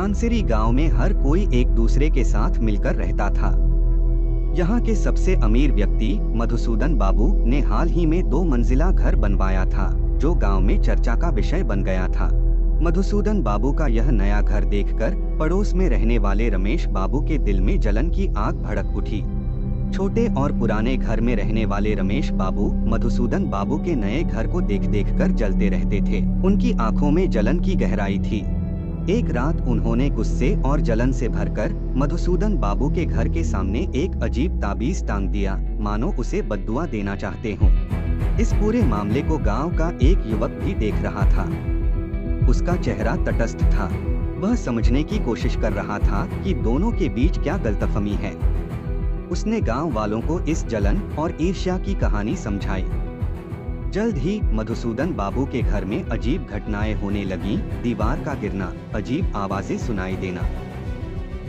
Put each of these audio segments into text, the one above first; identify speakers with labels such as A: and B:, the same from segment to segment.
A: धानसिरी गांव में हर कोई एक दूसरे के साथ मिलकर रहता था। यहाँ के सबसे अमीर व्यक्ति मधुसूदन बाबू ने हाल ही में 2 मंजिला घर बनवाया था, जो गांव में चर्चा का विषय बन गया था। मधुसूदन बाबू का यह नया घर देखकर पड़ोस में रहने वाले रमेश बाबू के दिल में जलन की आग भड़क उठी। छोटे और पुराने घर में रहने वाले रमेश बाबू मधुसूदन बाबू के नए घर को देख देख कर जलते रहते थे। उनकी आंखों में जलन की गहराई थी। एक रात उन्होंने गुस्से और जलन से भरकर मधुसूदन बाबू के घर के सामने एक अजीब ताबीज टांग दिया, मानो उसे बद्दुआ देना चाहते हों। इस पूरे मामले को गांव का एक युवक भी देख रहा था। उसका चेहरा तटस्थ था। वह समझने की कोशिश कर रहा था कि दोनों के बीच क्या गलतफहमी है। उसने गांव वालों को इस जलन और ईर्ष्या की कहानी समझाई। जल्द ही मधुसूदन बाबू के घर में अजीब घटनाएं होने लगीं, दीवार का गिरना, अजीब आवाजें सुनाई देना।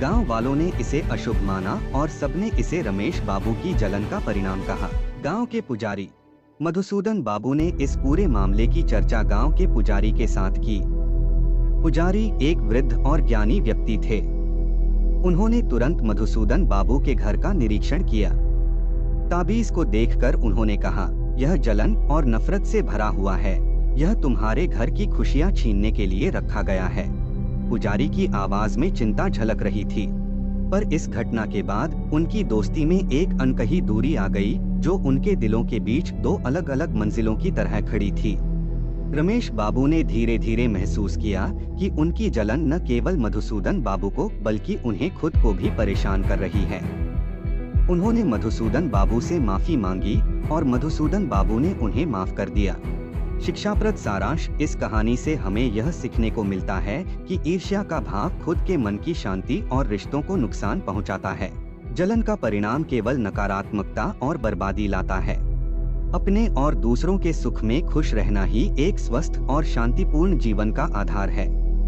A: गांव वालों ने इसे अशुभ माना और सबने इसे रमेश बाबू की जलन का परिणाम कहा। गांव के पुजारी मधुसूदन बाबू ने इस पूरे मामले की चर्चा गांव के पुजारी के साथ की। पुजारी एक वृद्ध और ज्ञानी व्यक्ति थे। उन्होंने तुरंत मधुसूदन बाबू के घर का निरीक्षण किया। ताबीज को देखकर उन्होंने कहा, यह जलन और नफरत से भरा हुआ है। यह तुम्हारे घर की खुशियां छीनने के लिए रखा गया है। पुजारी की आवाज में चिंता झलक रही थी। पर इस घटना के बाद उनकी दोस्ती में एक अनकही दूरी आ गई, जो उनके दिलों के बीच 2 अलग अलग मंजिलों की तरह खड़ी थी। रमेश बाबू ने धीरे धीरे महसूस किया कि उनकी जलन न केवल मधुसूदन बाबू को बल्कि उन्हें खुद को भी परेशान कर रही है। उन्होंने मधुसूदन बाबू से माफी मांगी और मधुसूदन बाबू ने उन्हें माफ कर दिया। शिक्षाप्रद सारांश इस कहानी से हमें यह सीखने को मिलता है कि ईर्ष्या का भाव खुद के मन की शांति और रिश्तों को नुकसान पहुंचाता है। जलन का परिणाम केवल नकारात्मकता और बर्बादी लाता है। अपने और दूसरों के सुख में खुश रहना ही एक स्वस्थ और शांतिपूर्ण जीवन का आधार है।